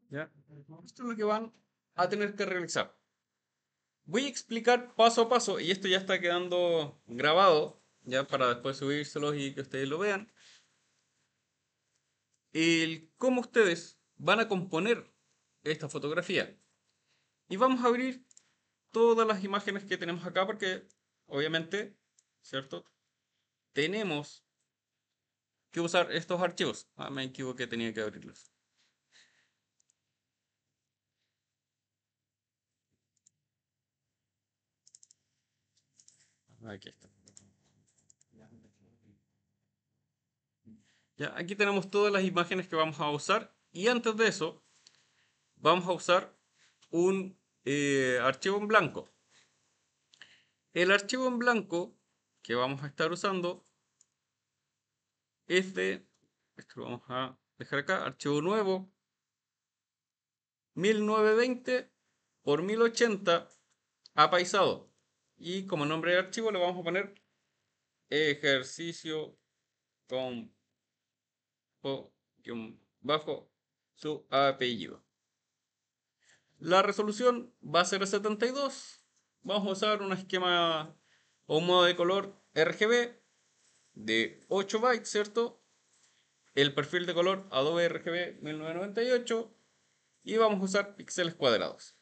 ¿Ya? Esto es lo que van a tener que realizar. Voy a explicar paso a paso, y esto ya está quedando grabado, ya para después subírselos y que ustedes lo vean, el cómo ustedes van a componer esta fotografía. Y vamos a abrir todas las imágenes que tenemos acá porque, obviamente, ¿cierto? Tenemos que usar estos archivos. Ah, me equivoqué, tenía que abrirlos. Aquí está. Ya, aquí tenemos todas las imágenes que vamos a usar. Y antes de eso, vamos a usar un archivo en blanco. El archivo en blanco que vamos a estar usando es de, esto lo vamos a dejar acá, archivo nuevo, 1920 por 1080 apaisado. Y como nombre de archivo le vamos a poner ejercicio con bajo su apellido. La resolución va a ser 72. Vamos a usar un esquema o un modo de color RGB de 8 bytes, ¿cierto? El perfil de color Adobe RGB 1998 y vamos a usar píxeles cuadrados.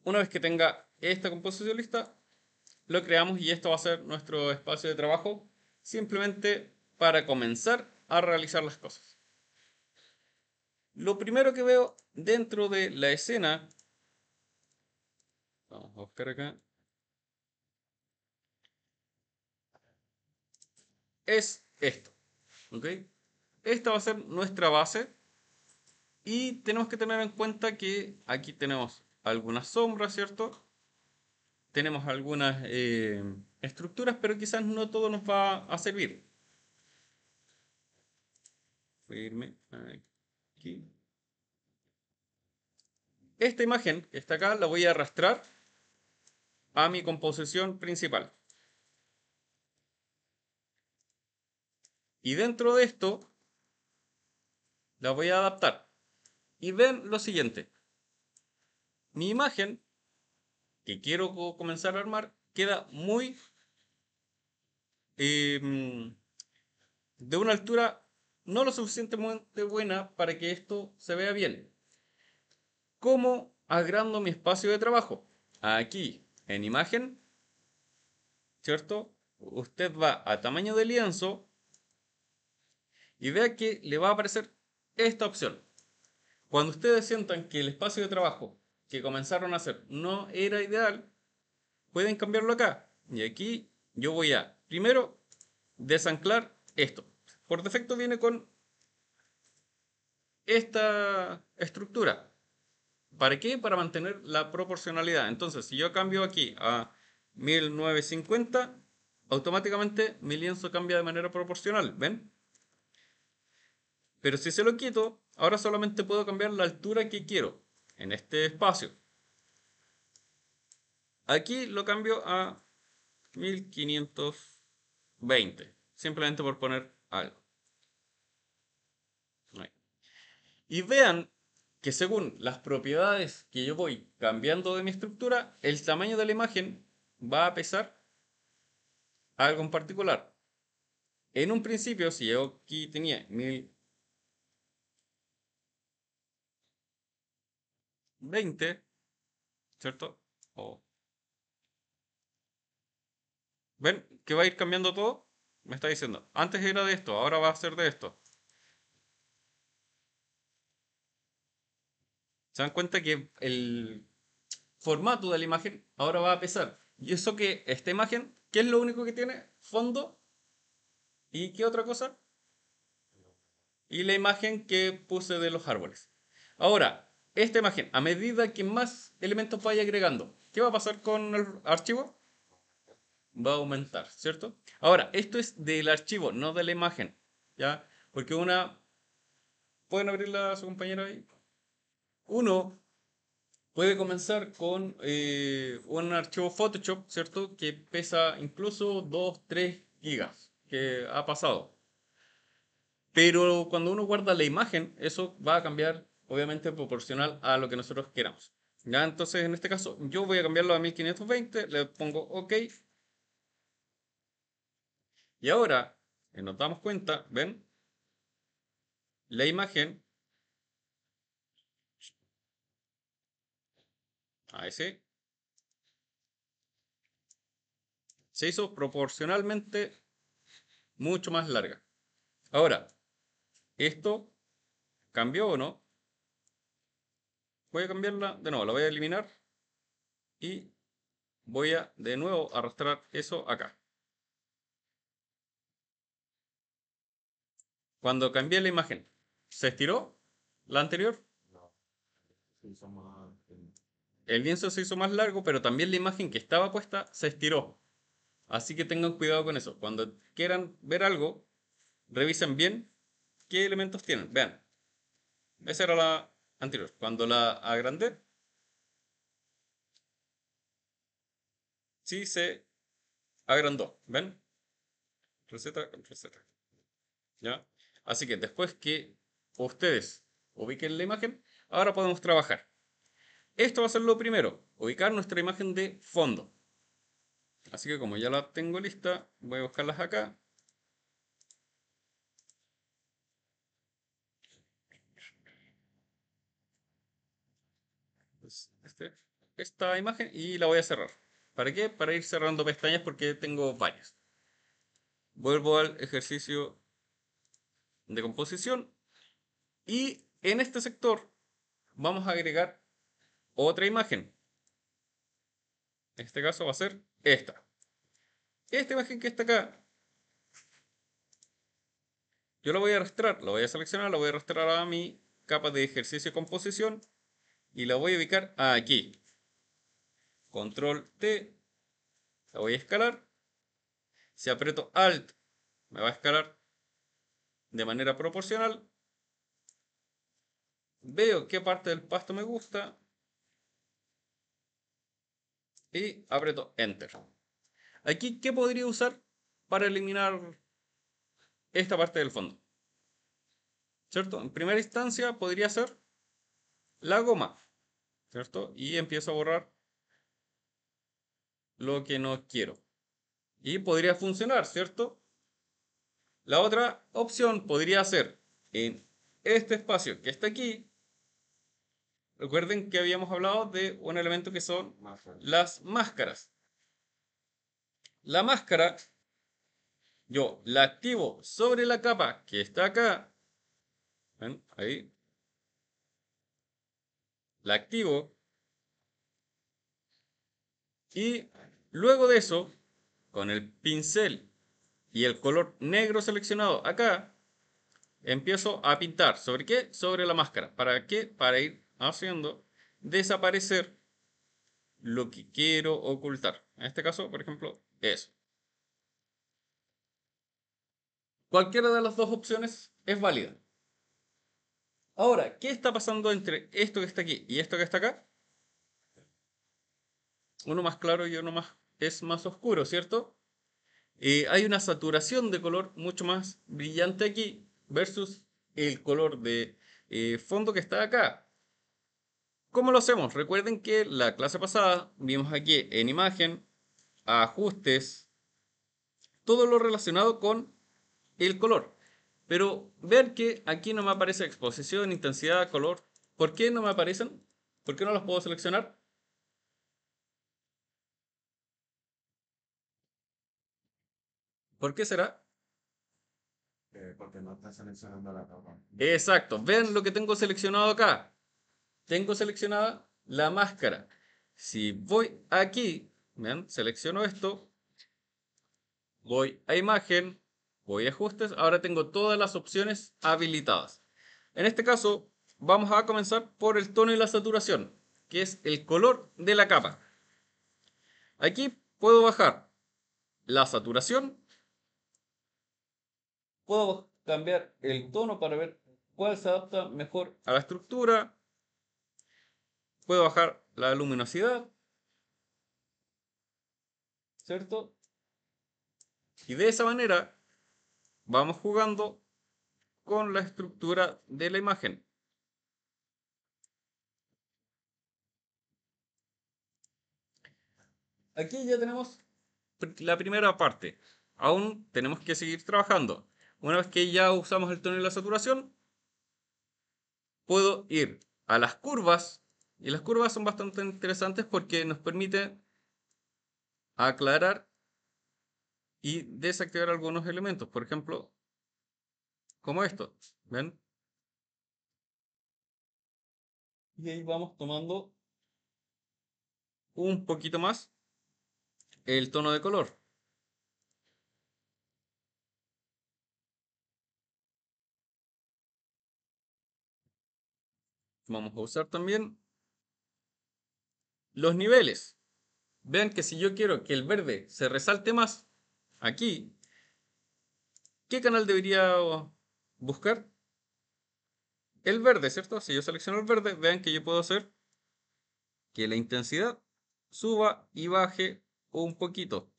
Una vez que tenga esta composición lista, lo creamos y esto va a ser nuestro espacio de trabajo simplemente para comenzar a realizar las cosas. Lo primero que veo dentro de la escena, vamos a buscar acá, es esto, ¿ok? Esta va a ser nuestra base y tenemos que tener en cuenta que aquí tenemos algunas sombras, ¿cierto? Tenemos algunas estructuras, pero quizás no todo nos va a servir. Voy a irme aquí. Esta imagen que está acá la voy a arrastrar a mi composición principal. Y dentro de esto la voy a adaptar. Y ven lo siguiente. Mi imagen que quiero comenzar a armar queda muy de una altura no lo suficientemente buena para que esto se vea bien. ¿Cómo agrando mi espacio de trabajo? Aquí, en imagen, ¿cierto? Usted va a tamaño de lienzo y vea que le va a aparecer esta opción. Cuando ustedes sientan que el espacio de trabajo que comenzaron a hacer no era ideal, pueden cambiarlo acá. Y aquí yo voy a, primero, desanclar esto. Por defecto viene con esta estructura. ¿Para qué? Para mantener la proporcionalidad. Entonces, si yo cambio aquí a 1950, automáticamente mi lienzo cambia de manera proporcional. ¿Ven? Pero si se lo quito, ahora solamente puedo cambiar la altura que quiero en este espacio. Aquí lo cambio a 1520, simplemente por poner algo. Ahí. Y vean que según las propiedades que yo voy cambiando de mi estructura, el tamaño de la imagen va a pesar algo en particular. En un principio, si yo aquí tenía 1020, ¿cierto? O, ¿ven que va a ir cambiando todo? Me está diciendo, antes era de esto, ahora va a ser de esto. Se dan cuenta que el formato de la imagen ahora va a pesar. Y eso que esta imagen, ¿qué es lo único que tiene? Fondo. ¿Y qué otra cosa? Y la imagen que puse de los árboles. Ahora, esta imagen, a medida que más elementos vaya agregando, ¿qué va a pasar con el archivo? Va a aumentar, ¿cierto? Ahora, esto es del archivo, no de la imagen, ¿ya? Porque una... ¿Pueden abrirla a su compañero ahí? Uno Puede comenzar con un archivo Photoshop, ¿cierto? Que pesa incluso 2 3 gigas, que ha pasado. Pero cuando uno guarda la imagen, eso va a cambiar, obviamente, proporcional a lo que nosotros queramos. Ya, entonces, en este caso, yo voy a cambiarlo a 1520, le pongo OK. Y ahora, nos damos cuenta, ¿ven? La imagen, ahí sí, se hizo proporcionalmente mucho más larga. Ahora, ¿esto cambió o no? Voy a cambiarla de nuevo, la voy a eliminar y voy a de nuevo arrastrar eso acá. Cuando cambié la imagen, ¿se estiró la anterior? El lienzo se hizo más largo, pero también la imagen que estaba puesta se estiró. Así que tengan cuidado con eso. Cuando quieran ver algo, revisen bien qué elementos tienen. Vean, esa era la anterior. Cuando la agrandé, sí se agrandó. ¿Ven? Receta con receta. ¿Ya? Así que después que ustedes ubiquen la imagen, ahora podemos trabajar. Esto va a ser lo primero, ubicar nuestra imagen de fondo. Así que como ya la tengo lista, voy a buscarlas acá. Pues, esta imagen y la voy a cerrar. ¿Para qué? Para ir cerrando pestañas porque tengo varias. Vuelvo al ejercicio de composición y en este sector vamos a agregar otra imagen. En este caso va a ser esta. Esta imagen que está acá, yo la voy a arrastrar, la voy a seleccionar, la voy a arrastrar a mi capa de ejercicio de composición y la voy a ubicar aquí. Control T, la voy a escalar. Si aprieto Alt, me va a escalar de manera proporcional. Veo qué parte del pasto me gusta y aprieto Enter. Aquí, ¿qué podría usar para eliminar esta parte del fondo? ¿Cierto? En primera instancia podría ser la goma, ¿cierto? Y empiezo a borrar lo que no quiero. Y podría funcionar, ¿cierto? La otra opción podría ser en este espacio que está aquí. Recuerden que habíamos hablado de un elemento que son las máscaras. La máscara, yo la activo sobre la capa que está acá. ¿Ven? Ahí. La activo. Y luego de eso, con el pincel y el color negro seleccionado acá, empiezo a pintar. ¿Sobre qué? Sobre la máscara. ¿Para qué? Para ir haciendo desaparecer lo que quiero ocultar. En este caso, por ejemplo, eso. Cualquiera de las dos opciones es válida. Ahora, ¿qué está pasando entre esto que está aquí y esto que está acá? Uno más claro y uno más es más oscuro, ¿cierto? Hay una saturación de color mucho más brillante aquí versus el color de fondo que está acá. ¿Cómo lo hacemos? Recuerden que la clase pasada vimos aquí en imagen, ajustes, todo lo relacionado con el color. Pero ver que aquí no me aparece exposición, intensidad, color. ¿Por qué no me aparecen? ¿Por qué no los puedo seleccionar? ¿Por qué será? Porque no está seleccionando la capa. Exacto, vean lo que tengo seleccionado acá. Tengo seleccionada la máscara. Si voy aquí, vean, selecciono esto, voy a imagen, voy a ajustes, ahora tengo todas las opciones habilitadas. En este caso, vamos a comenzar por el tono y la saturación, que es el color de la capa. Aquí puedo bajar la saturación, puedo cambiar el tono para ver cuál se adapta mejor a la estructura Puedo bajar la luminosidad, ¿cierto? Y de esa manera vamos jugando con la estructura de la imagen. Aquí ya tenemos la primera parte. Aún tenemos que seguir trabajando. Una vez que ya usamos el tono y la saturación, puedo ir a las curvas. Y las curvas son bastante interesantes porque nos permiten aclarar y desactivar algunos elementos. Por ejemplo, como esto. ¿Ven? Y ahí vamos tomando un poquito más el tono de color. Vamos a usar también los niveles. Vean que si yo quiero que el verde se resalte más aquí, ¿qué canal debería buscar? El verde, ¿cierto? Si yo selecciono el verde, vean que yo puedo hacer que la intensidad suba y baje un poquito.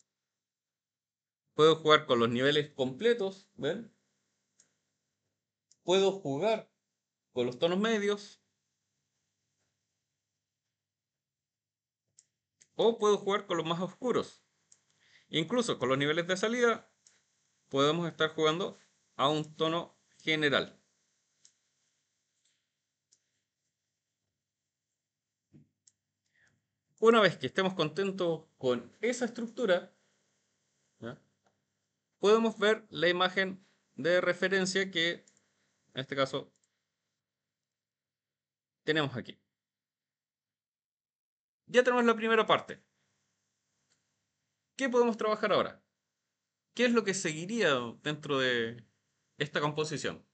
Puedo jugar con los niveles completos, ¿ven? Puedo jugar con los tonos medios o puedo jugar con los más oscuros. Incluso con los niveles de salida podemos estar jugando a un tono general. Una vez que estemos contentos con esa estructura, ¿ya? Podemos ver la imagen de referencia que en este caso tenemos aquí. Ya tenemos la primera parte. ¿Qué podemos trabajar ahora? ¿Qué es lo que seguiría dentro de esta composición?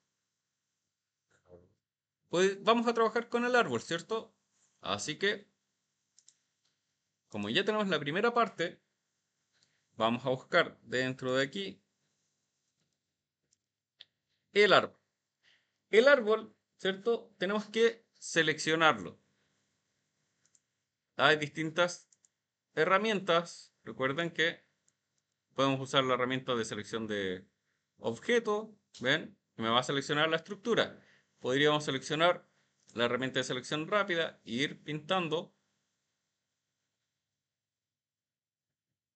Pues vamos a trabajar con el árbol, ¿cierto? Así que, como ya tenemos la primera parte, vamos a buscar dentro de aquí el árbol. El árbol, ¿cierto? Tenemos que seleccionarlo. Hay distintas herramientas. Recuerden que podemos usar la herramienta de selección de objeto. ¿Ven? Me va a seleccionar la estructura. Podríamos seleccionar la herramienta de selección rápida e ir pintando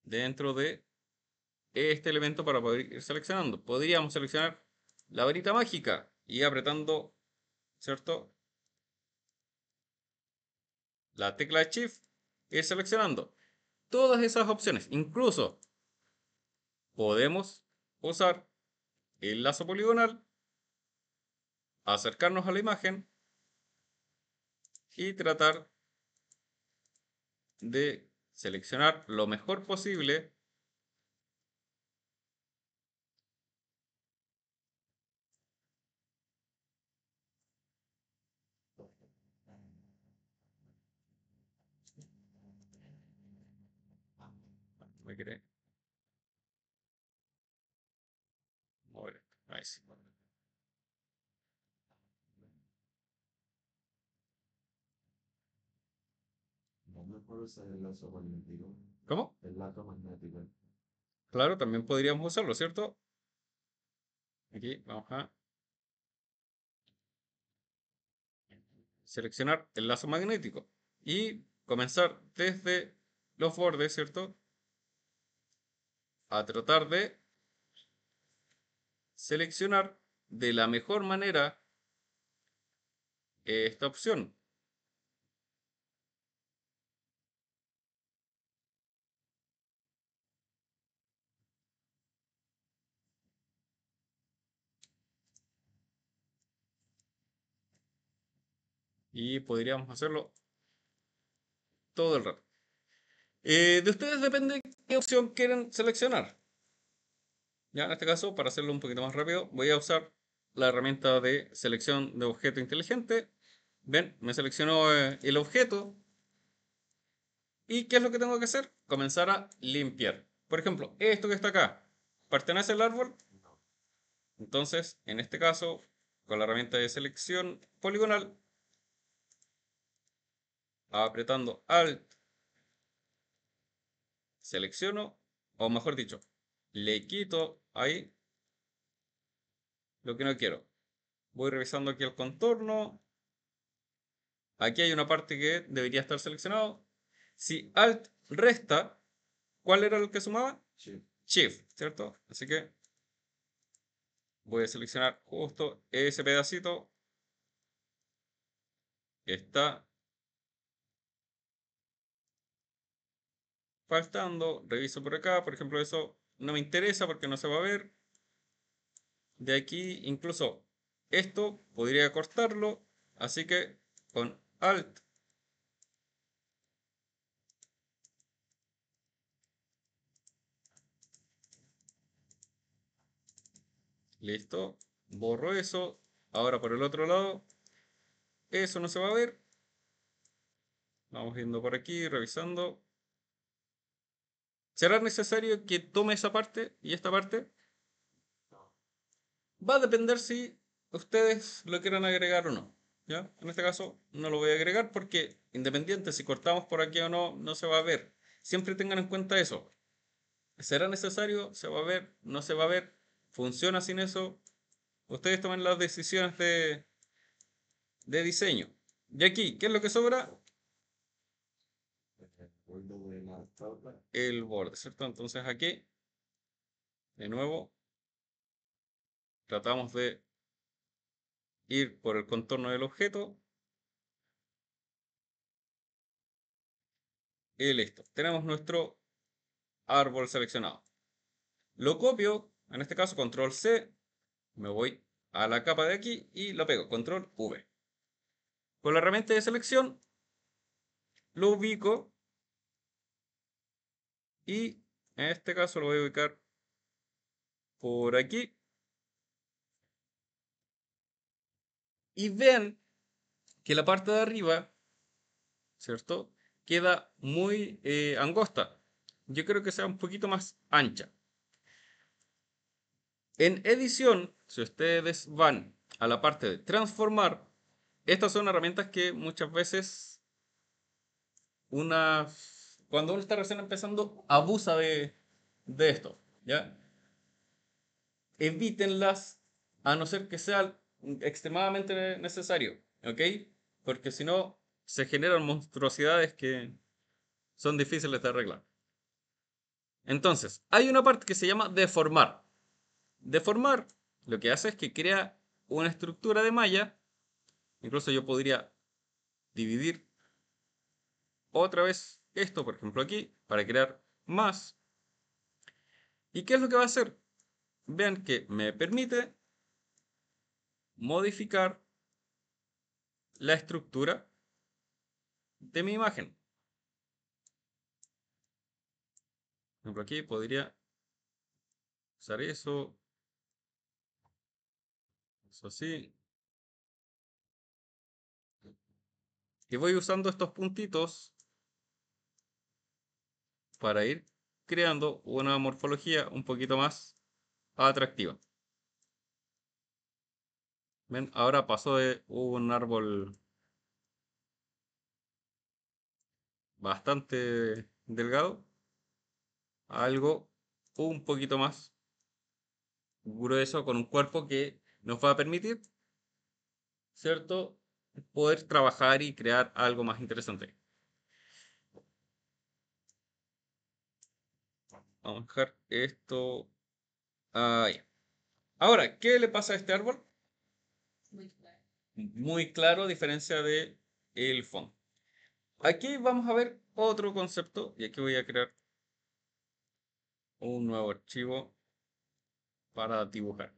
dentro de este elemento para poder ir seleccionando. Podríamos seleccionar la varita mágica y apretando, ¿cierto? La tecla Shift, ir seleccionando todas esas opciones. Incluso podemos usar el lazo poligonal, acercarnos a la imagen y tratar de seleccionar lo mejor posible me quiere mover esto. Ahí sí. No me acuerdo si el lazo magnético. ¿Cómo? El lazo magnético. Claro, también podríamos usarlo, ¿cierto? Aquí vamos a seleccionar el lazo magnético y comenzar desde los bordes, ¿cierto? A tratar de seleccionar de la mejor manera esta opción. Y podríamos hacerlo todo el rato. De ustedes depende qué opción quieren seleccionar. Ya en este caso, para hacerlo un poquito más rápido, voy a usar la herramienta de selección de objeto inteligente. Ven, me seleccionó el objeto. ¿Y qué es lo que tengo que hacer? Comenzar a limpiar. Por ejemplo, esto que está acá, ¿pertenece al árbol? No. Entonces, en este caso, con la herramienta de selección poligonal, apretando Alt, selecciono, o mejor dicho, le quito ahí lo que no quiero. Voy revisando aquí el contorno. Aquí hay una parte que debería estar seleccionado. Si Alt resta, ¿cuál era el que sumaba? Sí. Shift, ¿cierto? Así que voy a seleccionar justo ese pedacito que está faltando. Reviso por acá, por ejemplo, eso no me interesa porque no se va a ver. De aquí, incluso esto podría cortarlo, así que con Alt, listo, borro eso. Ahora por el otro lado, eso no se va a ver. Vamos viendo por aquí, revisando. ¿Será necesario que tome esa parte y esta parte? Va a depender si ustedes lo quieran agregar o no. ¿Ya? En este caso no lo voy a agregar porque independiente si cortamos por aquí o no, no se va a ver. Siempre tengan en cuenta eso. ¿Será necesario? ¿Se va a ver? ¿No se va a ver? ¿Funciona sin eso? Ustedes tomen las decisiones de diseño. Y aquí, ¿qué es lo que sobra? Vuelvo de la tabla. El borde, ¿cierto? Entonces aquí, de nuevo, tratamos de ir por el contorno del objeto. Y listo. Tenemos nuestro árbol seleccionado. Lo copio, en este caso control C, me voy a la capa de aquí y lo pego, control V. Con la herramienta de selección lo ubico y en este caso lo voy a ubicar por aquí. Y vean que la parte de arriba, ¿cierto? Queda muy angosta. Yo creo que sea un poquito más ancha. En edición, si ustedes van a la parte de transformar, estas son herramientas que muchas veces cuando uno está recién empezando, abusa de esto, ¿ya? Evítenlas a no ser que sea extremadamente necesario, ¿ok? Porque si no, se generan monstruosidades que son difíciles de arreglar. Entonces, hay una parte que se llama deformar. Deformar lo que hace es que crea una estructura de malla. Incluso yo podría dividir otra vez esto, por ejemplo aquí, para crear más. ¿Y qué es lo que va a hacer? Vean que me permite modificar la estructura de mi imagen. Por ejemplo aquí podría usar eso así. Y voy usando estos puntitos para ir creando una morfología un poquito más atractiva. ¿Ven? Ahora pasó de un árbol bastante delgado a algo un poquito más grueso con un cuerpo que nos va a permitir, ¿cierto? Poder trabajar y crear algo más interesante. Vamos a dejar esto ahí. Ahora, ¿qué le pasa a este árbol? Muy claro, a diferencia de el fondo. Aquí vamos a ver otro concepto y aquí voy a crear un nuevo archivo para dibujar.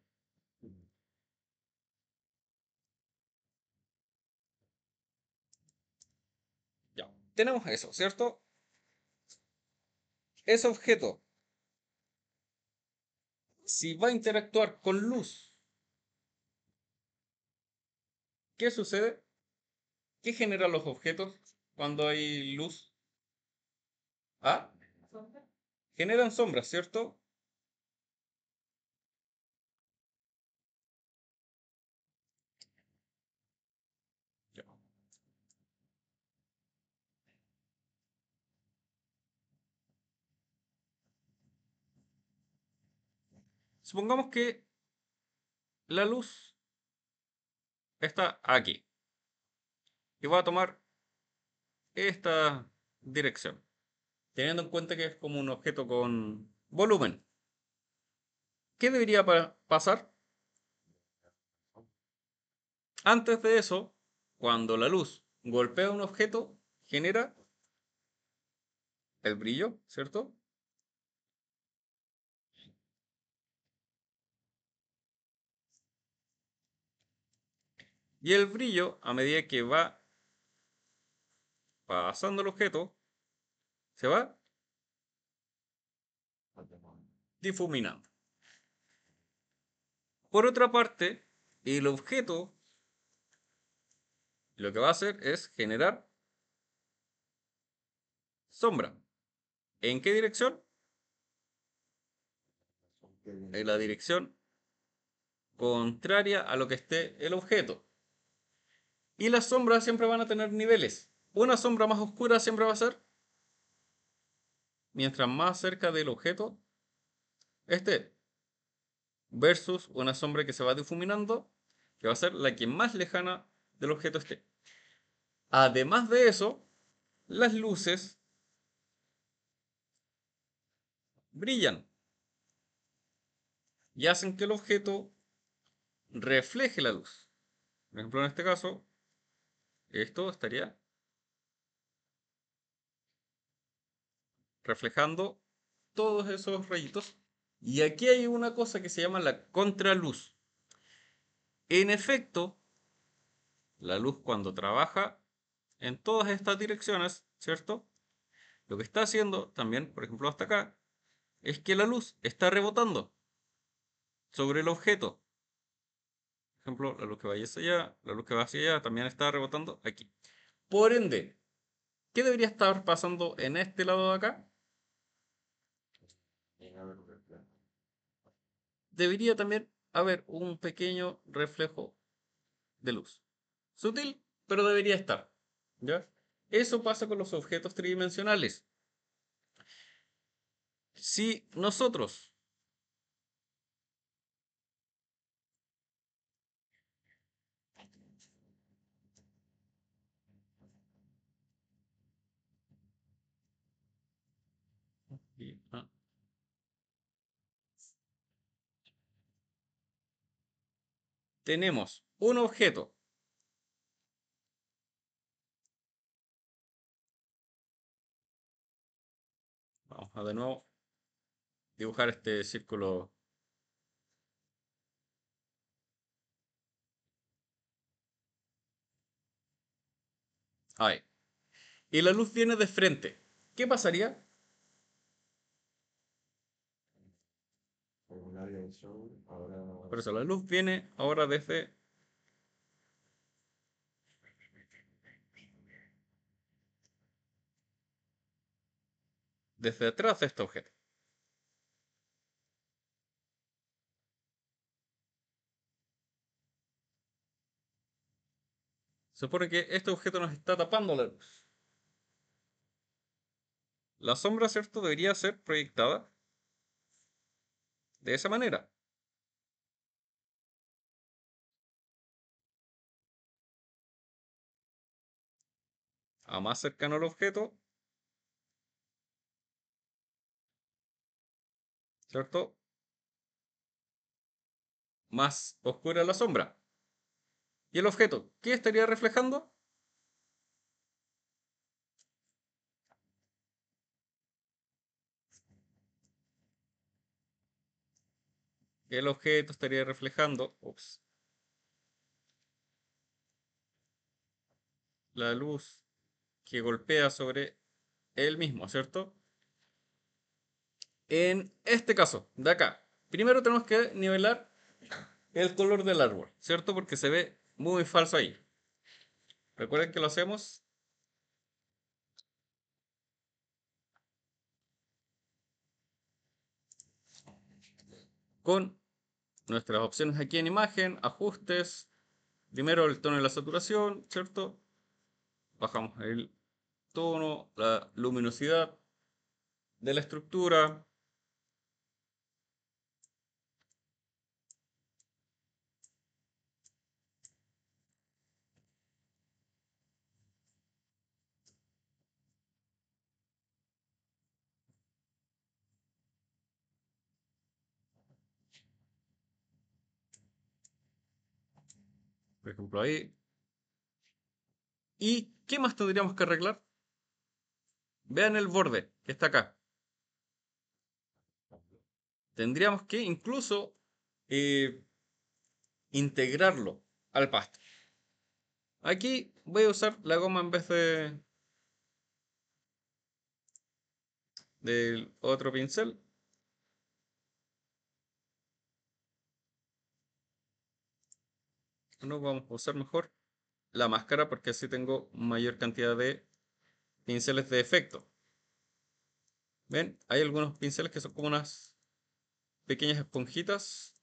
Ya, tenemos eso, ¿cierto? Ese objeto, si va a interactuar con luz, ¿qué sucede? ¿Qué generan los objetos cuando hay luz? Ah, generan sombras, ¿cierto? Ya. Supongamos que la luz está aquí y va a tomar esta dirección, teniendo en cuenta que es como un objeto con volumen. ¿Qué debería pasar? Antes de eso, cuando la luz golpea un objeto, genera el brillo, ¿cierto? Y el brillo, a medida que va pasando el objeto, se va difuminando. Por otra parte, el objeto lo que va a hacer es generar sombra. ¿En qué dirección? En la dirección contraria a lo que esté el objeto. Y las sombras siempre van a tener niveles. Una sombra más oscura siempre va a ser mientras más cerca del objeto esté, versus una sombra que se va difuminando, que va a ser la que más lejana del objeto esté. Además de eso, las luces brillan y hacen que el objeto refleje la luz. Por ejemplo, en este caso, esto estaría reflejando todos esos rayitos. Y aquí hay una cosa que se llama la contraluz. En efecto, la luz cuando trabaja en todas estas direcciones, ¿cierto? Lo que está haciendo también, por ejemplo, hasta acá, es que la luz está rebotando sobre el objeto. Por ejemplo, la luz que va hacia allá, la luz que va hacia allá, también está rebotando aquí. Por ende, ¿qué debería estar pasando en este lado de acá? Debería también haber un pequeño reflejo de luz. Sutil, pero debería estar. ¿Ya? Eso pasa con los objetos tridimensionales. Si nosotros tenemos un objeto, vamos a de nuevo dibujar este círculo. Ahí. Y la luz viene de frente. ¿Qué pasaría? Una dirección, ahora Por eso la luz viene ahora desde atrás de este objeto. Se supone que este objeto nos está tapando la luz. La sombra, ¿cierto? Debería ser proyectada de esa manera. A más cercano al objeto, ¿cierto? Más oscura la sombra. ¿Y el objeto qué estaría reflejando? El objeto estaría reflejando, la luz que golpea sobre él mismo, ¿cierto? En este caso, de acá, primero tenemos que nivelar el color del árbol, ¿cierto? Porque se ve muy falso ahí. Recuerden que lo hacemos con nuestras opciones aquí en imagen, ajustes, primero el tono y la saturación, ¿cierto? Bajamos el tono, la luminosidad de la estructura, Por ejemplo, ahí. ¿Y qué más tendríamos que arreglar? Vean el borde que está acá. Tendríamos que incluso eh, integrarlo al pasto. Aquí voy a usar la goma en vez del otro pincel. No, vamos a usar mejor la máscara porque así tengo mayor cantidad de pinceles de efecto. ¿Ven? Hay algunos pinceles que son como unas pequeñas esponjitas.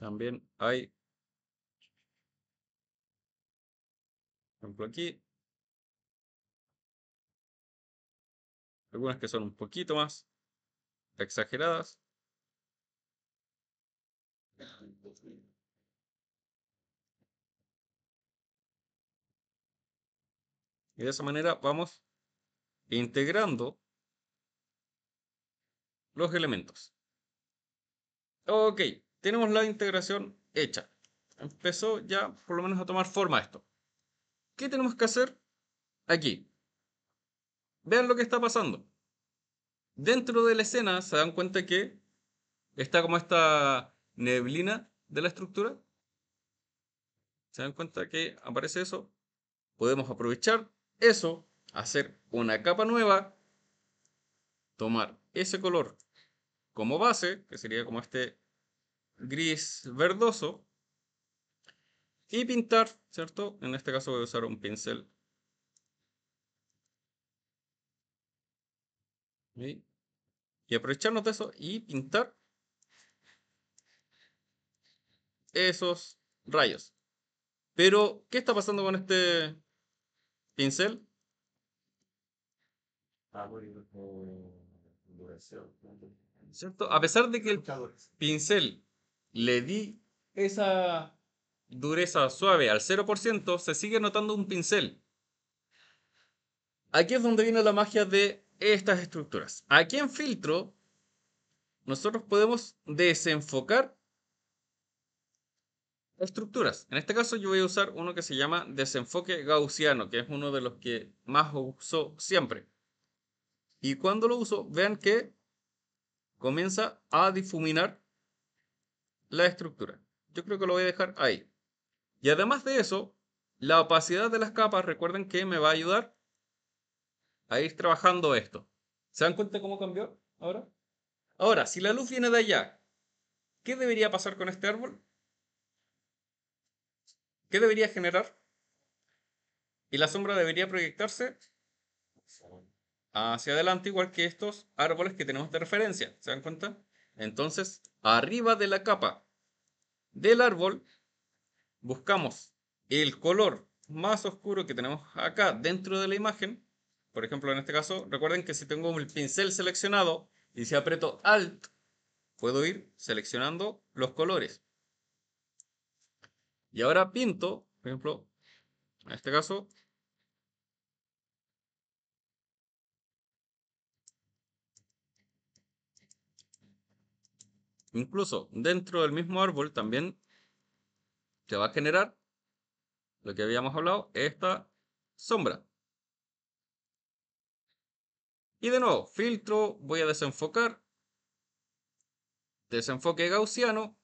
También hay, por ejemplo, aquí, algunas que son un poquito más exageradas. Y de esa manera vamos integrando los elementos. Ok, tenemos la integración hecha. Empezó ya por lo menos a tomar forma esto. ¿Qué tenemos que hacer aquí? Vean lo que está pasando. Dentro de la escena se dan cuenta que está como esta neblina de la estructura. ¿Se dan cuenta que aparece eso? Podemos aprovechar eso, hacer una capa nueva, tomar ese color como base, que sería como este gris verdoso, y pintar, ¿cierto? En este caso voy a usar un pincel. ¿Sí? Y aprovecharnos de eso y pintar esos rayos. Pero, ¿qué está pasando con este pincel? Ah, bueno, duración. ¿Cierto? A pesar de que el pincel le di esa dureza suave al 0%, se sigue notando un pincel. Aquí es donde viene la magia de estas estructuras. Aquí en filtro, nosotros podemos desenfocar estructuras. En este caso yo voy a usar uno que se llama desenfoque gaussiano, que es uno de los que más uso siempre. Y cuando lo uso, vean que comienza a difuminar la estructura. Yo creo que lo voy a dejar ahí. Y además de eso, la opacidad de las capas, recuerden que me va a ayudar a ir trabajando esto. ¿Se dan cuenta cómo cambió ahora? Ahora, si la luz viene de allá, ¿qué debería pasar con este árbol? ¿Qué debería generar? Y la sombra debería proyectarse hacia adelante, igual que estos árboles que tenemos de referencia. ¿Se dan cuenta? Entonces, arriba de la capa del árbol, buscamos el color más oscuro que tenemos acá dentro de la imagen. Por ejemplo, en este caso, recuerden que si tengo el pincel seleccionado y si aprieto Alt, puedo ir seleccionando los colores. Y ahora pinto, por ejemplo, en este caso, incluso dentro del mismo árbol también se va a generar lo que habíamos hablado, esta sombra. Y de nuevo, filtro, voy a desenfocar, desenfoque gaussiano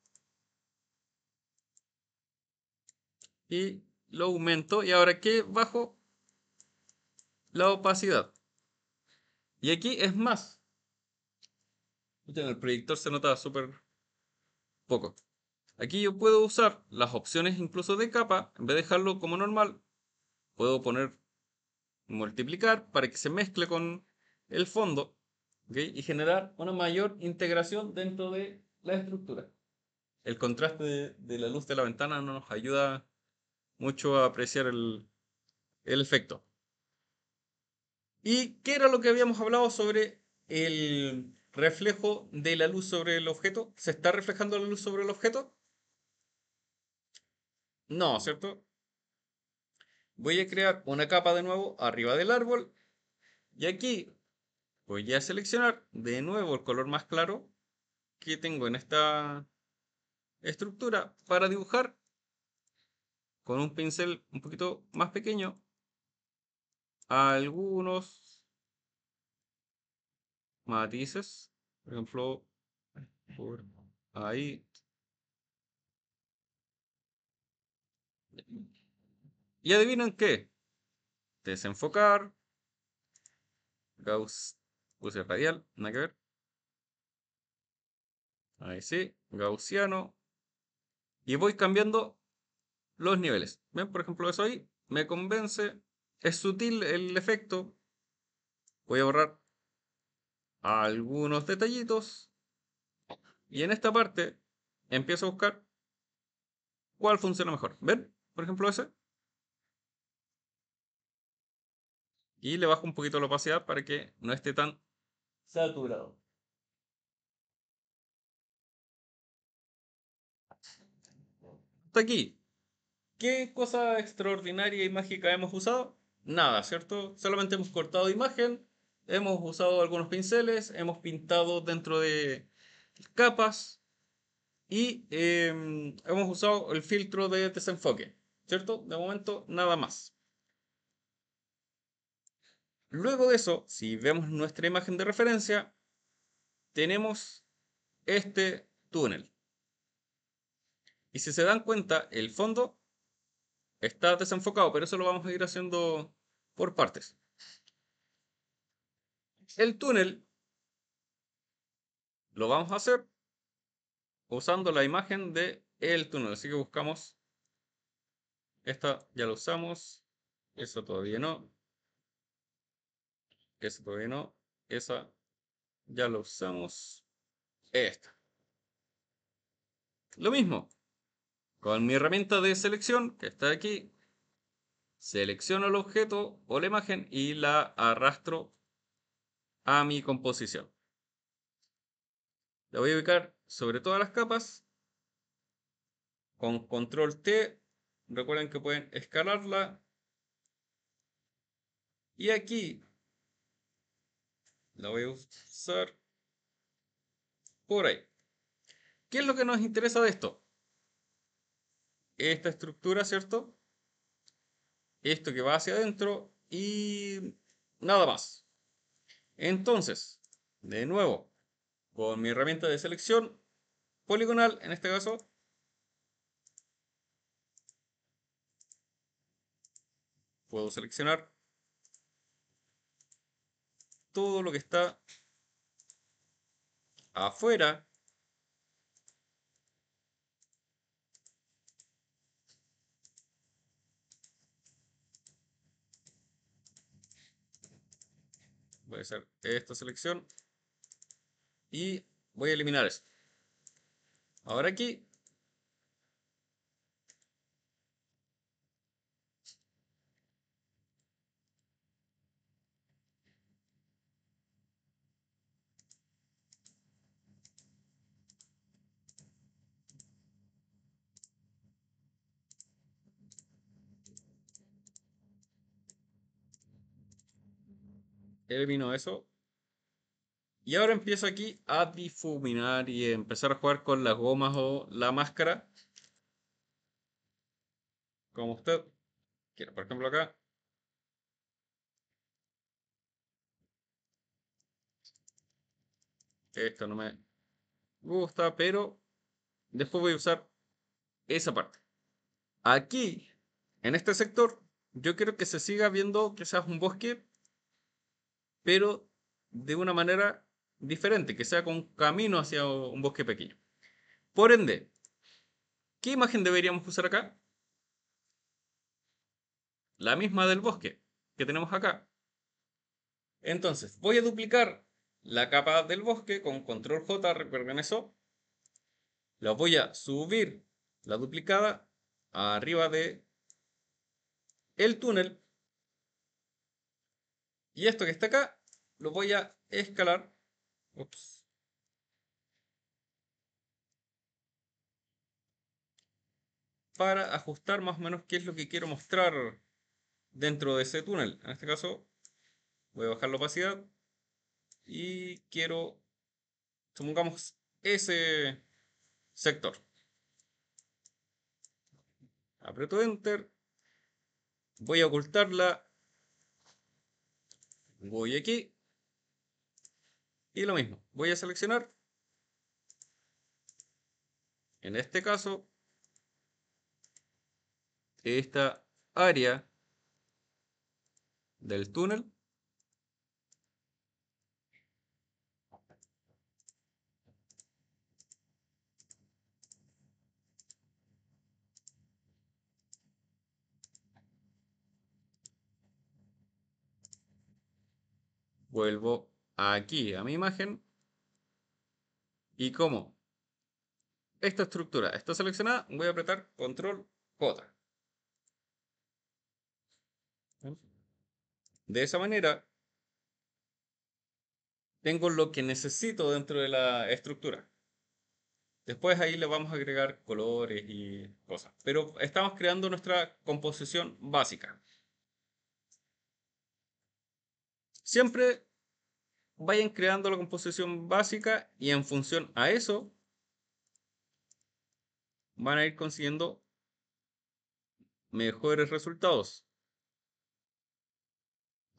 y lo aumento. Y ahora que bajo la opacidad. Y aquí es más. En el proyector se nota súper poco. Aquí yo puedo usar las opciones incluso de capa. En vez de dejarlo como normal, puedo poner multiplicar para que se mezcle con el fondo. ¿Okay? Y generar una mayor integración dentro de la estructura. El contraste de la luz de la ventana no nos ayuda mucho a apreciar el efecto. ¿Y qué era lo que habíamos hablado sobre el reflejo de la luz sobre el objeto? ¿Se está reflejando la luz sobre el objeto? No, ¿cierto? Voy a crear una capa de nuevo arriba del árbol. Y aquí voy a seleccionar de nuevo el color más claro que tengo en esta estructura para dibujar con un pincel un poquito más pequeño algunos matices. Por ejemplo, por ahí. Y adivinen qué. Desenfocar. Gauss. Puse radial. Nada que ver. Ahí sí. Gaussiano. Y voy cambiando los niveles. ¿Ven? Por ejemplo, eso ahí me convence. Es sutil el efecto. Voy a borrar algunos detallitos. Y en esta parte empiezo a buscar cuál funciona mejor. ¿Ven? Por ejemplo, ese. Y le bajo un poquito la opacidad para que no esté tan saturado. Hasta aquí. ¿Qué cosa extraordinaria y mágica hemos usado? Nada, ¿cierto? Solamente hemos cortado imagen, hemos usado algunos pinceles, hemos pintado dentro de capas y hemos usado el filtro de desenfoque, ¿cierto? De momento, nada más. Luego de eso, si vemos nuestra imagen de referencia, tenemos este túnel. Y si se dan cuenta, el fondo está desenfocado, pero eso lo vamos a ir haciendo por partes. El túnel lo vamos a hacer usando la imagen de el túnel. Así que buscamos esta, ya lo usamos. Eso todavía no. Eso todavía no. Esa ya lo usamos. Esta. Lo mismo. Con mi herramienta de selección, que está aquí, selecciono el objeto o la imagen y la arrastro a mi composición. La voy a ubicar sobre todas las capas. Con control T. Recuerden que pueden escalarla. Y aquí la voy a usar por ahí. ¿Qué es lo que nos interesa de esto? Esta estructura, ¿cierto? Esto que va hacia adentro y nada más. Entonces, de nuevo, con mi herramienta de selección poligonal, en este caso, puedo seleccionar todo lo que está afuera. Voy a hacer esta selección y voy a eliminar eso. Ahora aquí elimino eso. Y ahora empiezo aquí a difuminar y empezar a jugar con las gomas o la máscara. Como usted quiera. Por ejemplo acá. Esto no me gusta, pero después voy a usar esa parte. Aquí, en este sector, yo quiero que se siga viendo quizás un bosque, pero de una manera diferente, que sea con un camino hacia un bosque pequeño. Por ende, ¿qué imagen deberíamos usar acá? La misma del bosque que tenemos acá. Entonces, voy a duplicar la capa del bosque con control J, recuerden eso. La voy a subir la duplicada arriba de el túnel. Y esto que está acá, lo voy a escalar. Ups. para ajustar más o menos qué es lo que quiero mostrar dentro de ese túnel. En este caso, voy a bajar la opacidad y quiero, supongamos, ese sector. Aprieto Enter, voy a ocultarla, voy aquí y lo mismo. Voy a seleccionar, en este caso, esta área del túnel. Vuelvo aquí a mi imagen y como esta estructura está seleccionada, voy a apretar Control J. De esa manera tengo lo que necesito dentro de la estructura. Después ahí le vamos a agregar colores y cosas. Pero estamos creando nuestra composición básica. Siempre vayan creando la composición básica y en función a eso van a ir consiguiendo mejores resultados.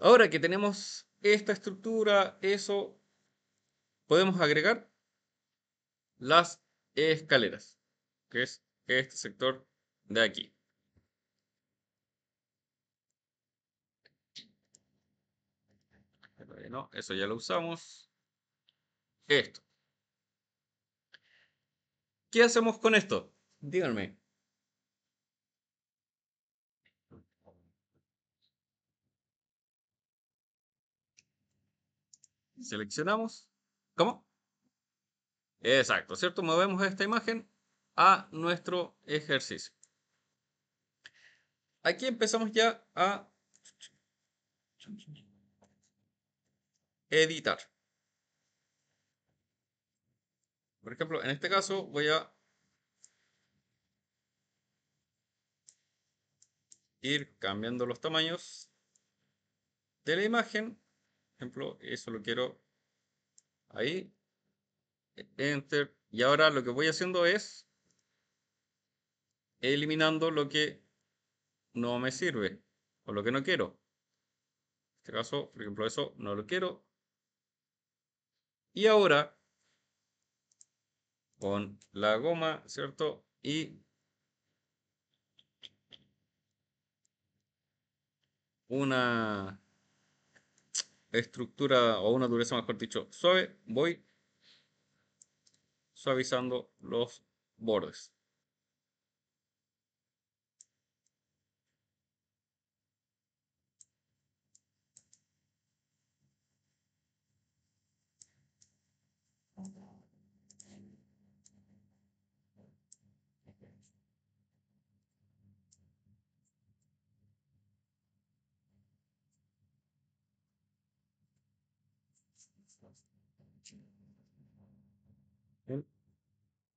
Ahora que tenemos esta estructura, eso podemos agregar las escaleras, que es este sector de aquí. No, eso ya lo usamos. Esto. ¿Qué hacemos con esto? Díganme. Seleccionamos. ¿Cómo? Exacto, ¿cierto? Movemos esta imagen a nuestro ejercicio. Aquí empezamos ya a editar. Por ejemplo, en este caso voy a ir cambiando los tamaños de la imagen. Por ejemplo, eso lo quiero ahí. Enter. Y ahora lo que voy haciendo es eliminando lo que no me sirve o lo que no quiero. En este caso, por ejemplo, eso no lo quiero. Y ahora, con la goma, ¿cierto? Y una estructura o una dureza, mejor dicho, suave, voy suavizando los bordes.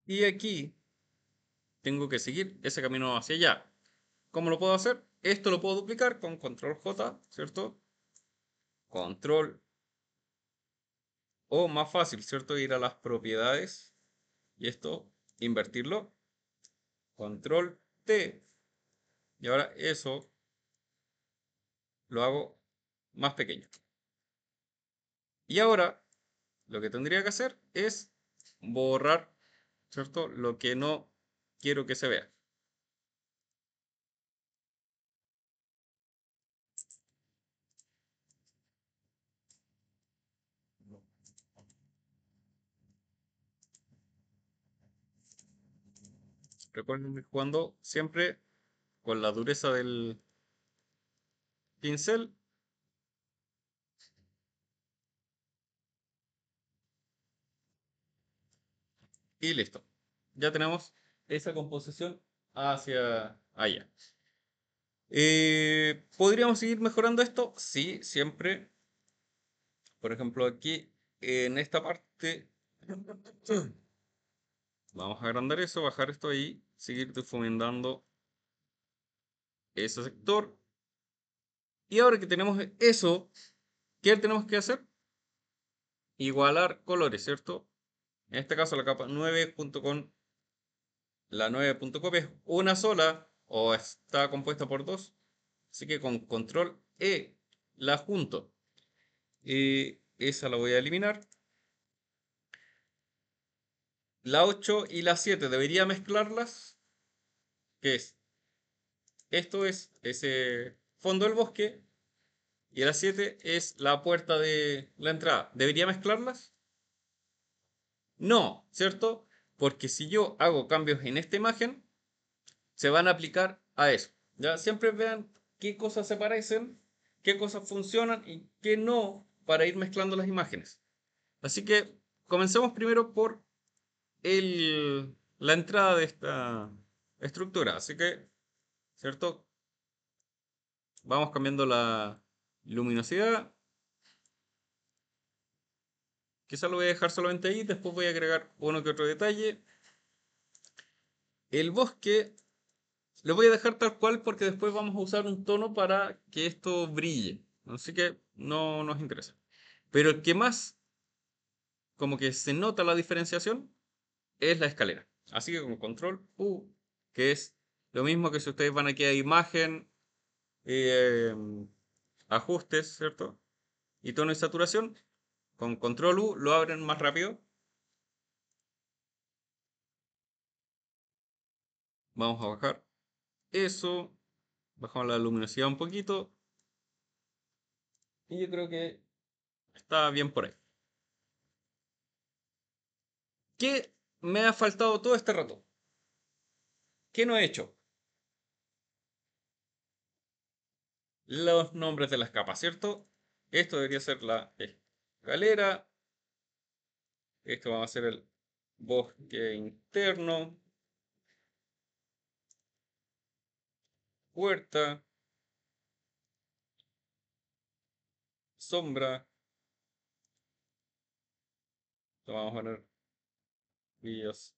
Y aquí tengo que seguir ese camino hacia allá. ¿Cómo lo puedo hacer? Esto lo puedo duplicar con control J, ¿cierto? Control o más fácil, ¿cierto? Ir a las propiedades y esto invertirlo. Control T. Y ahora eso lo hago más pequeño. Y ahora lo que tendría que hacer es borrar, ¿cierto? Lo que no quiero que se vea. Recuerden ir jugando siempre con la dureza del pincel. Y listo. Ya tenemos esa composición hacia allá. ¿Podríamos seguir mejorando esto? Sí, siempre. Por ejemplo, aquí en esta parte vamos a agrandar eso, bajar esto ahí, seguir difuminando ese sector. Y ahora que tenemos eso, ¿qué tenemos que hacer? Igualar colores, ¿cierto? En este caso la capa 9 junto con la 9.copy es una sola o está compuesta por dos. Así que con control E la junto. Y esa la voy a eliminar. La 8 y la 7 debería mezclarlas. Que es? Esto es ese fondo del bosque. Y la 7 es la puerta de la entrada. ¿Debería mezclarlas? No, ¿cierto? Porque si yo hago cambios en esta imagen, se van a aplicar a eso. ¿Ya? Siempre vean qué cosas se parecen, qué cosas funcionan y qué no para ir mezclando las imágenes. Así que comencemos primero por la entrada de esta estructura. Así que, ¿cierto? Vamos cambiando la luminosidad. Quizá lo voy a dejar solamente ahí, después voy a agregar uno que otro detalle. El bosque lo voy a dejar tal cual porque después vamos a usar un tono para que esto brille. Así que no nos interesa. Pero el que más como que se nota la diferenciación es la escalera. Así que con control U, que es lo mismo que si ustedes van aquí a imagen, eh, ajustes, ¿cierto? Y tono y saturación, con control U lo abren más rápido. Vamos a bajar eso, bajamos la luminosidad un poquito y yo creo que está bien por ahí. ¿Qué me ha faltado todo este rato? ¿Qué no he hecho? Los nombres de las capas, ¿cierto? Esto debería ser la escalera. Esto va a ser el bosque interno. Puerta. Sombra. Lo vamos a poner vías.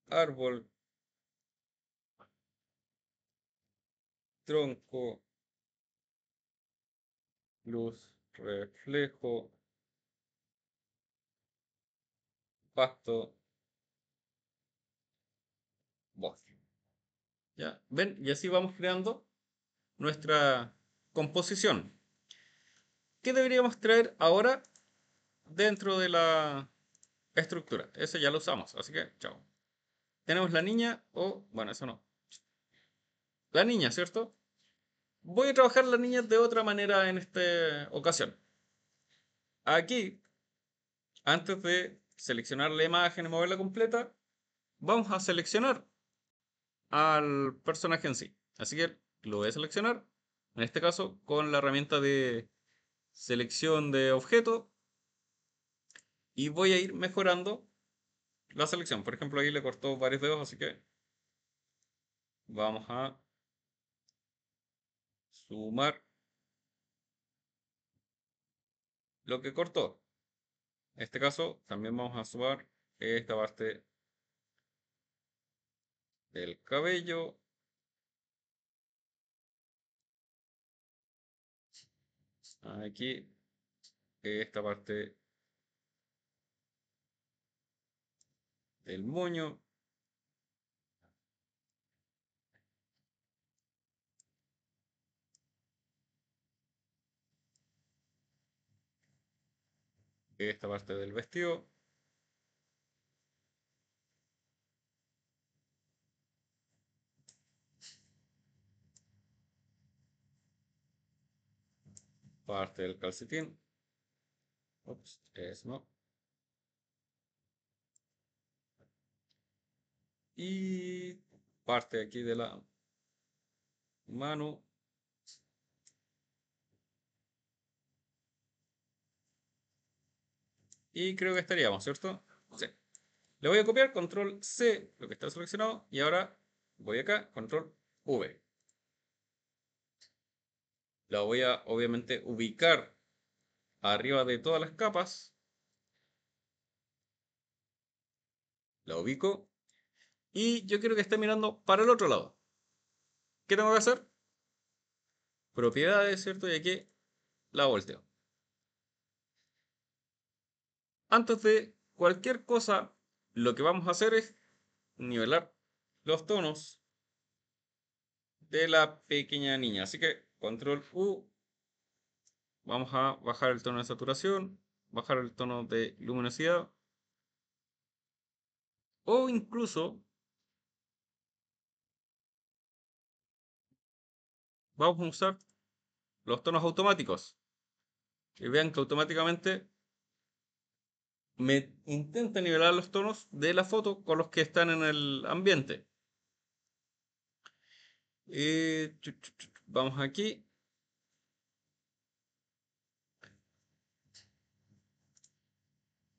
Árbol. Tronco. Luz. Reflejo. Pasto. Bosque. ¿Ya? ¿Ven? Y así vamos creando nuestra composición. ¿Qué deberíamos traer ahora dentro de la estructura? Ese ya lo usamos, así que chao. Tenemos la niña o, bueno, eso no. La niña, ¿cierto? Voy a trabajar la niña de otra manera en esta ocasión. Aquí, antes de seleccionar la imagen y moverla completa, vamos a seleccionar al personaje en sí. Así que lo voy a seleccionar, en este caso con la herramienta de selección de objeto, y voy a ir mejorando la selección. Por ejemplo, ahí le cortó varios dedos, así que vamos a sumar lo que cortó. En este caso, también vamos a sumar esta parte del cabello. Aquí, esta parte del moño. Esta parte del vestido. Parte del calcetín. Ups, es no. Y parte aquí de la mano. Y creo que estaríamos, ¿cierto? Sí. Le voy a copiar, control C, lo que está seleccionado. Y ahora voy acá, control V. La voy a, obviamente, ubicar arriba de todas las capas. La ubico. Y yo quiero que esté mirando para el otro lado. ¿Qué tengo que hacer? propiedades, ¿cierto? Y aquí la volteo. Antes de cualquier cosa, lo que vamos a hacer es nivelar los tonos de la pequeña niña. Así que control U, vamos a bajar el tono de saturación, bajar el tono de luminosidad, o incluso vamos a usar los tonos automáticos. Y vean que automáticamente me intenta nivelar los tonos de la foto con los que están en el ambiente. Vamos aquí.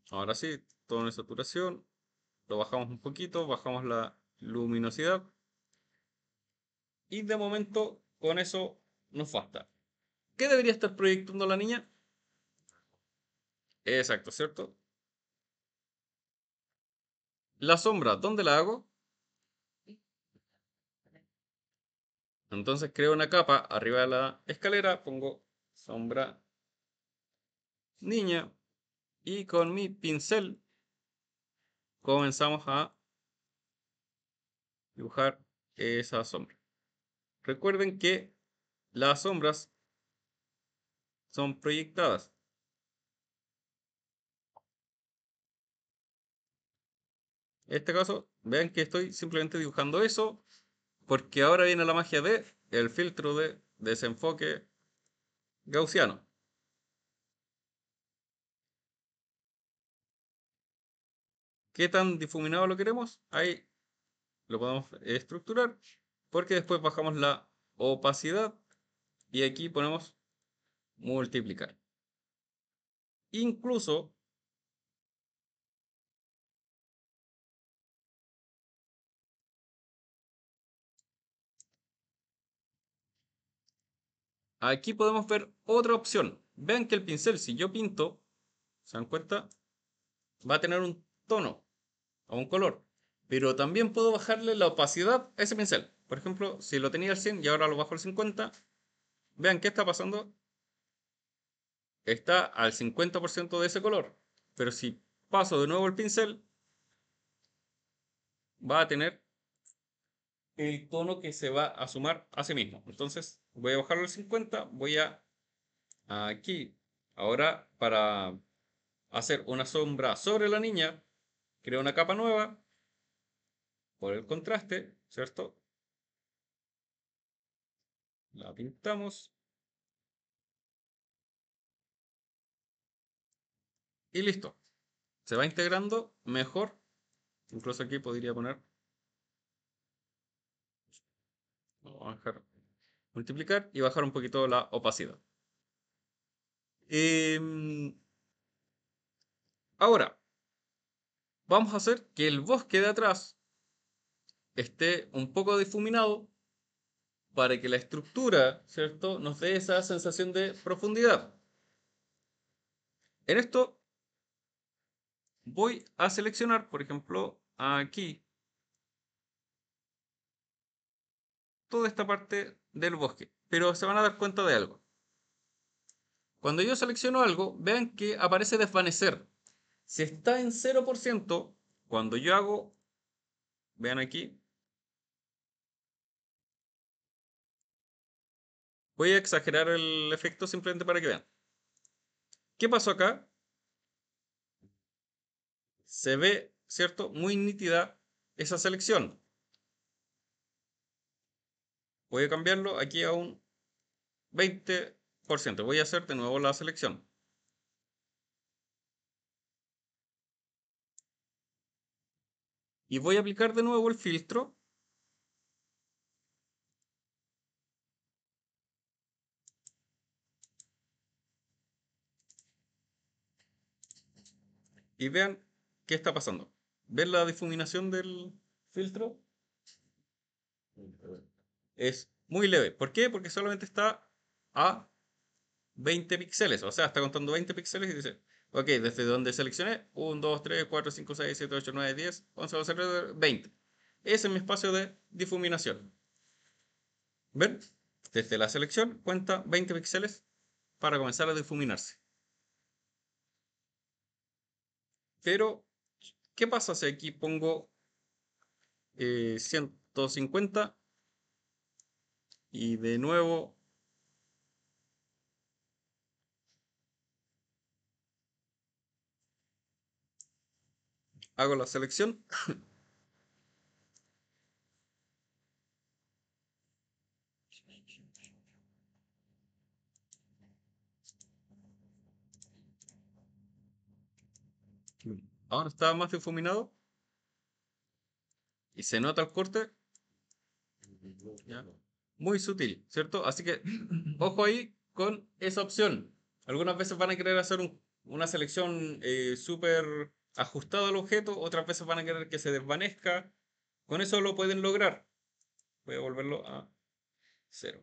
Ahora sí, tono de saturación. Lo bajamos un poquito, bajamos la luminosidad. Y de momento con eso nos basta. ¿Qué debería estar proyectando la niña? Exacto, ¿cierto? La sombra, ¿dónde la hago? Entonces creo una capa arriba de la escalera, pongo sombra niña y con mi pincel comenzamos a dibujar esa sombra. Recuerden que las sombras son proyectadas. En este caso, vean que estoy simplemente dibujando eso, porque ahora viene la magia de el filtro de desenfoque gaussiano. ¿Qué tan difuminado lo queremos? Ahí lo podemos estructurar, porque después bajamos la opacidad y aquí ponemos multiplicar. Incluso aquí podemos ver otra opción. Vean que el pincel, si yo pinto, ¿se dan cuenta? Va a tener un tono o un color. Pero también puedo bajarle la opacidad a ese pincel. Por ejemplo, si lo tenía al 100 y ahora lo bajo al 50, vean qué está pasando. Está al 50% de ese color. Pero si paso de nuevo el pincel, va a tener el tono que se va a sumar a sí mismo. Entonces voy a bajarlo al 50, voy a aquí. Ahora para hacer una sombra sobre la niña, creo una capa nueva por el contraste, ¿cierto? La pintamos y listo. Se va integrando mejor. Incluso aquí podría poner, vamos a dejar multiplicar y bajar un poquito la opacidad. Ahora, vamos a hacer que el bosque de atrás esté un poco difuminado para que la estructura, ¿cierto?, nos dé esa sensación de profundidad. En esto voy a seleccionar, por ejemplo, aquí, toda esta parte del bosque. Pero se van a dar cuenta de algo. Cuando yo selecciono algo, vean que aparece desvanecer. Si está en 0%, cuando yo hago, vean aquí, voy a exagerar el efecto simplemente para que vean. ¿Qué pasó acá? Se ve, ¿cierto? Muy nítida esa selección. Voy a cambiarlo aquí a un 20%. Voy a hacer de nuevo la selección. Y voy a aplicar de nuevo el filtro. Y vean qué está pasando. ¿Ven la difuminación del filtro? Es muy leve. ¿Por qué? Porque solamente está a 20 píxeles. O sea, está contando 20 píxeles y dice, ok, desde donde seleccioné, 1, 2, 3, 4, 5, 6, 7, 8, 9, 10, 11, 12, 13, 20. Ese es mi espacio de difuminación. ¿Ven? Desde la selección cuenta 20 píxeles para comenzar a difuminarse. Pero, ¿qué pasa si aquí pongo 150 y de nuevo hago la selección? Ahora está más difuminado y se nota el corte, ¿ya? Muy sutil, ¿cierto? Así que ojo ahí con esa opción. Algunas veces van a querer hacer una selección súper ajustada al objeto, otras veces van a querer que se desvanezca. Con eso lo pueden lograr. Voy a volverlo a 0.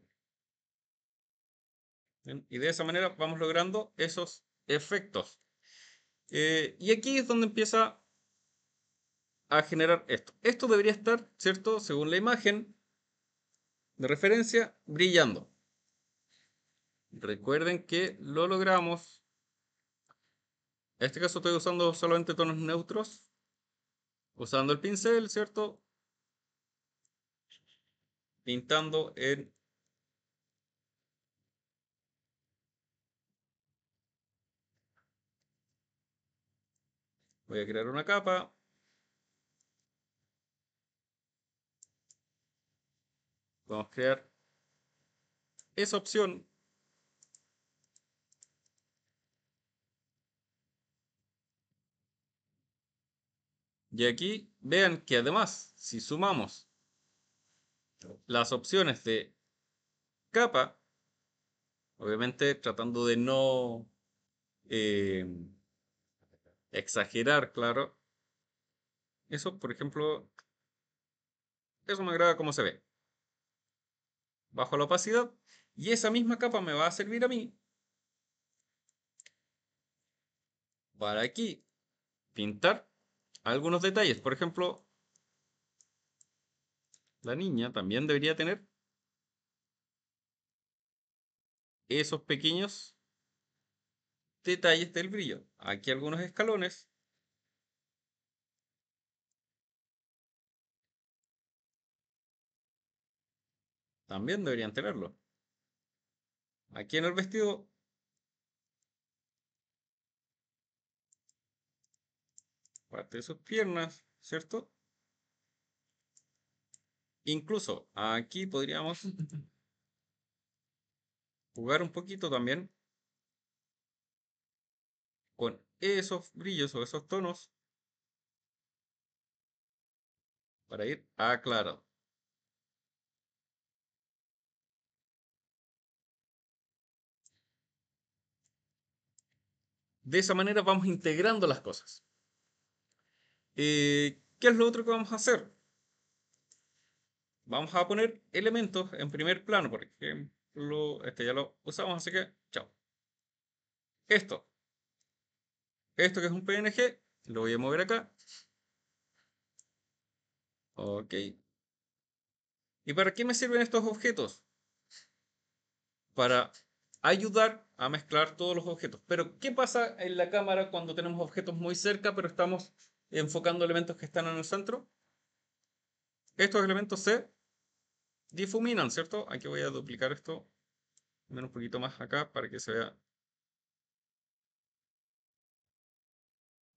¿Bien? Y de esa manera vamos logrando esos efectos. Y aquí es donde empieza a generar esto. Esto debería estar, ¿cierto? Según la imagen de referencia, brillando. Recuerden que lo logramos. En este caso estoy usando solamente tonos neutros. Usando el pincel, ¿cierto? Pintando en... Voy a crear una capa. Vamos a crear esa opción. Y aquí vean que además, si sumamos las opciones de capa, obviamente tratando de no eh, exagerar, claro. Eso, por ejemplo, eso me agrada cómo se ve. Bajo la opacidad. Y esa misma capa me va a servir a mí para aquí pintar algunos detalles. Por ejemplo, la niña también debería tener esos pequeños detalles del brillo. Aquí algunos escalones. También deberían tenerlo. Aquí en el vestido, parte de sus piernas, ¿cierto? Incluso aquí podríamos jugar un poquito también con esos brillos o esos tonos para ir aclarado. De esa manera vamos integrando las cosas. ¿Qué es lo otro que vamos a hacer? Vamos a poner elementos en primer plano, por ejemplo, este ya lo usamos, así que chao. Esto, esto que es un PNG, lo voy a mover acá. Ok. ¿Y para qué me sirven estos objetos? Para ayudar a mezclar todos los objetos. Pero, ¿qué pasa en la cámara cuando tenemos objetos muy cerca, pero estamos enfocando elementos que están en el centro? Estos elementos se difuminan, ¿cierto? Aquí voy a duplicar esto, un poquito más acá para que se vea.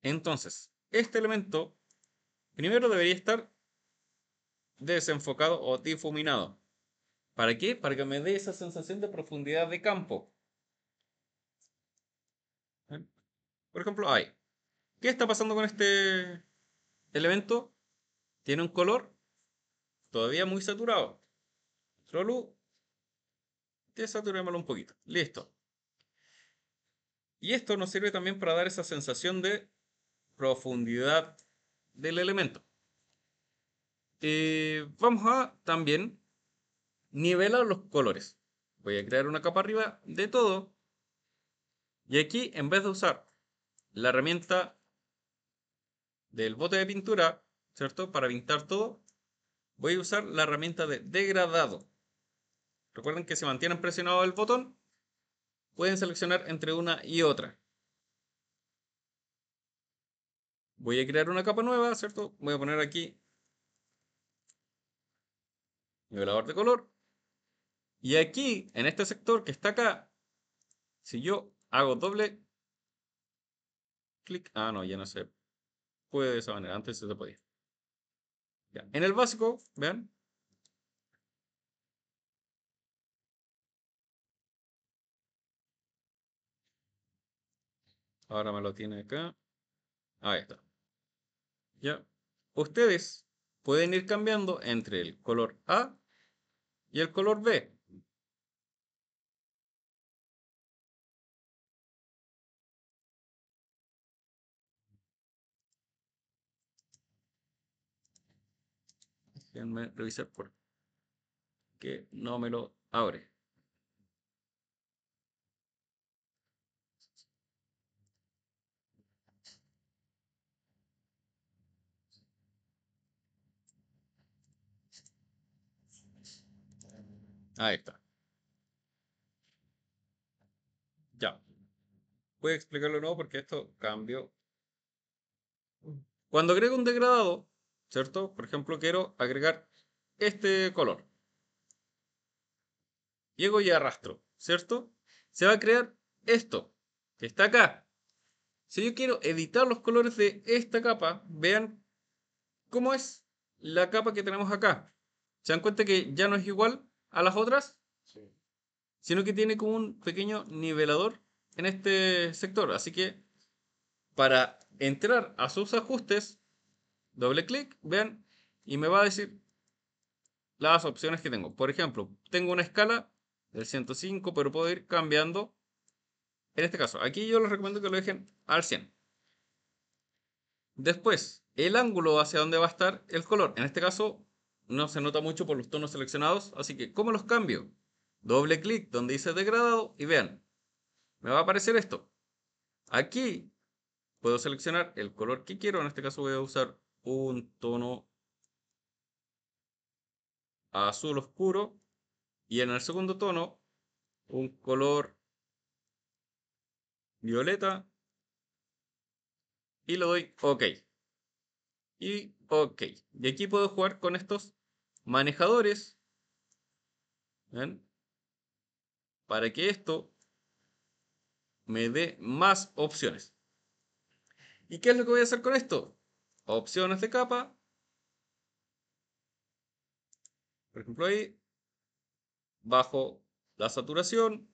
Entonces, este elemento primero debería estar desenfocado o difuminado. ¿Para qué? Para que me dé esa sensación de profundidad de campo. Por ejemplo, ahí. ¿Qué está pasando con este elemento? Tiene un color todavía muy saturado. Trollu, desaturémoslo un poquito. Listo. Y esto nos sirve también para dar esa sensación de profundidad del elemento. Vamos a también nivelar los colores. Voy a crear una capa arriba de todo. Y aquí, en vez de usar la herramienta del bote de pintura, ¿cierto? Para pintar todo, voy a usar la herramienta de degradado. Recuerden que si mantienen presionado el botón, pueden seleccionar entre una y otra. Voy a crear una capa nueva, ¿cierto? Voy a poner aquí nivelador de color. Y aquí, en este sector que está acá, si yo hago doble clic, no, ya no se puede de esa manera, antes se podía. Ya. En el básico, vean, ahora me lo tiene acá, ahí está. Ya, ustedes pueden ir cambiando entre el color A y el color B. Déjenme revisar por qué no me lo abre. Ahí está. Ya. Voy a explicarlo de nuevo porque esto cambió. Cuando agrego un degradado, ¿cierto? Por ejemplo, quiero agregar este color. Llego y arrastro, ¿cierto? Se va a crear esto, que está acá. Si yo quiero editar los colores de esta capa, vean cómo es la capa que tenemos acá. ¿Se dan cuenta que ya no es igual a las otras? Sí. Sino que tiene como un pequeño nivelador en este sector. Así que para entrar a sus ajustes, doble clic, vean, y me va a decir las opciones que tengo. Por ejemplo, tengo una escala del 105, pero puedo ir cambiando. En este caso, aquí yo les recomiendo que lo dejen al 100. Después, el ángulo hacia donde va a estar el color. En este caso, no se nota mucho por los tonos seleccionados, así que ¿cómo los cambio? Doble clic donde dice degradado y vean, me va a aparecer esto. Aquí puedo seleccionar el color que quiero. En este caso voy a usar un tono azul oscuro y en el segundo tono un color violeta y le doy OK. Y OK. Y aquí puedo jugar con estos manejadores. ¿Ven? Para que esto me dé más opciones. ¿Y qué es lo que voy a hacer con esto? Opciones de capa. Por ejemplo ahí, bajo la saturación,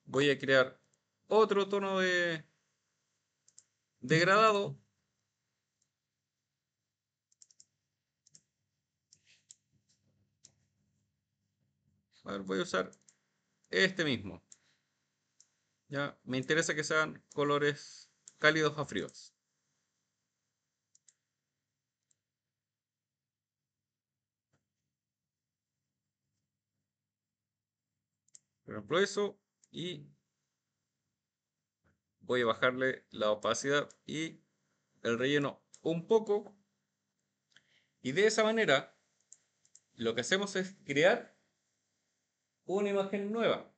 voy a crear otro tono de degradado. A ver, voy a usar este mismo. Ya, me interesa que sean colores cálidos a fríos. Por ejemplo eso. Y voy a bajarle la opacidad y el relleno un poco. Y de esa manera, lo que hacemos es crear una imagen nueva.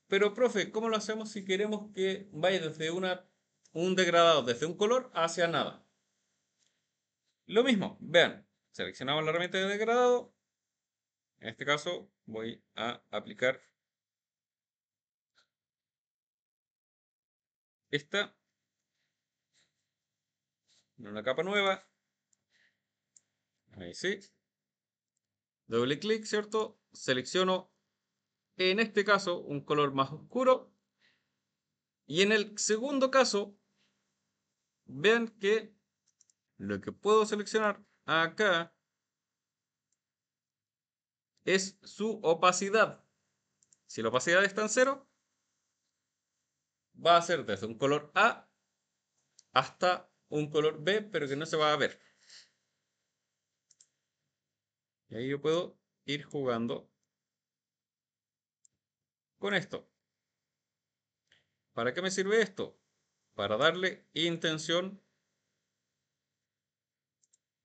Pero, profe, ¿cómo lo hacemos si queremos que vaya desde un degradado, desde un color hacia nada? Lo mismo, vean, seleccionamos la herramienta de degradado. En este caso voy a aplicar esta en una capa nueva. Ahí sí. Doble clic, ¿cierto? Selecciono en este caso un color más oscuro. Y en el segundo caso, vean que lo que puedo seleccionar acá es su opacidad. Si la opacidad está en cero, va a ser desde un color A hasta un color B, pero que no se va a ver. Y ahí yo puedo ir jugando con esto. ¿Para qué me sirve esto? Para darle intención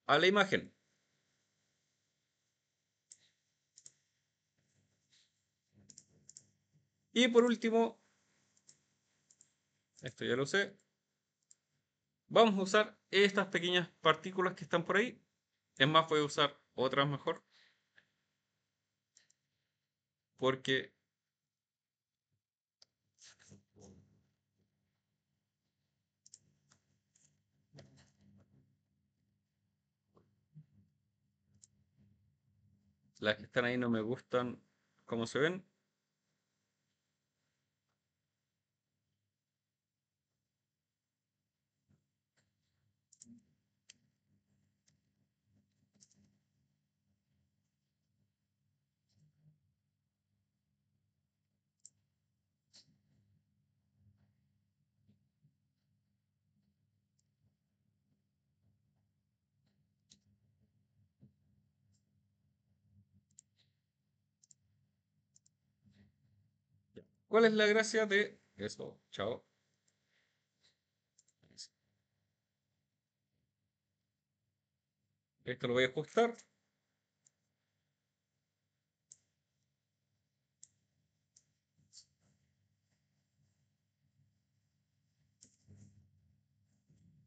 a la imagen. Y por último, esto ya lo sé, vamos a usar estas pequeñas partículas que están por ahí. Es más, voy a usar otras mejor. Porque las que están ahí no me gustan como se ven. ¿Cuál es la gracia de eso? Chao. Esto lo voy a ajustar.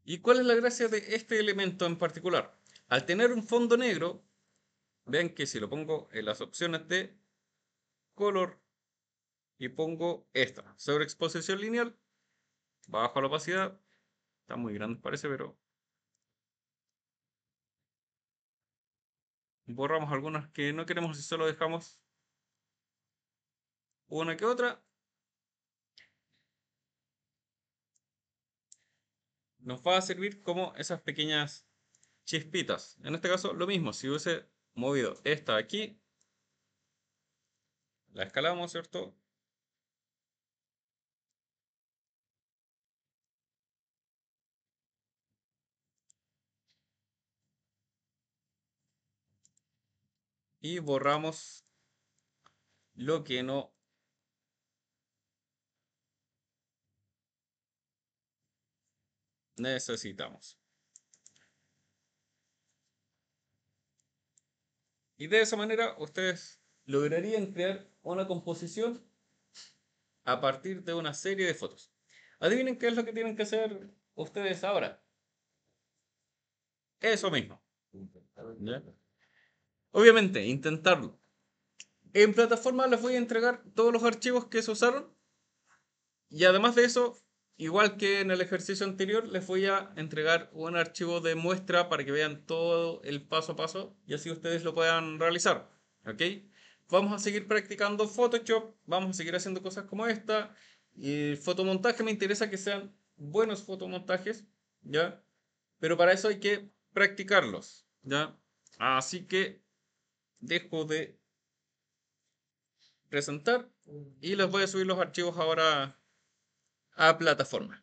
¿Y cuál es la gracia de este elemento en particular? Al tener un fondo negro, ven que si lo pongo en las opciones de color y pongo esta, sobreexposición lineal, bajo la opacidad, está muy grande parece, pero borramos algunas que no queremos y solo dejamos una que otra. Nos va a servir como esas pequeñas chispitas. En este caso, lo mismo, si hubiese movido esta aquí, la escalamos, ¿cierto? Y borramos lo que no necesitamos. Y de esa manera ustedes lograrían crear una composición a partir de una serie de fotos. Adivinen qué es lo que tienen que hacer ustedes ahora. Eso mismo. ¿Ya? Obviamente, intentarlo. En plataforma les voy a entregar todos los archivos que se usaron. Y además de eso, igual que en el ejercicio anterior, les voy a entregar un archivo de muestra para que vean todo el paso a paso y así ustedes lo puedan realizar. ¿Ok? Vamos a seguir practicando Photoshop, vamos a seguir haciendo cosas como esta. Y fotomontaje me interesa que sean buenos fotomontajes, ¿ya? Pero para eso hay que practicarlos, ¿ya? Así que dejo de presentar y les voy a subir los archivos ahora a plataforma.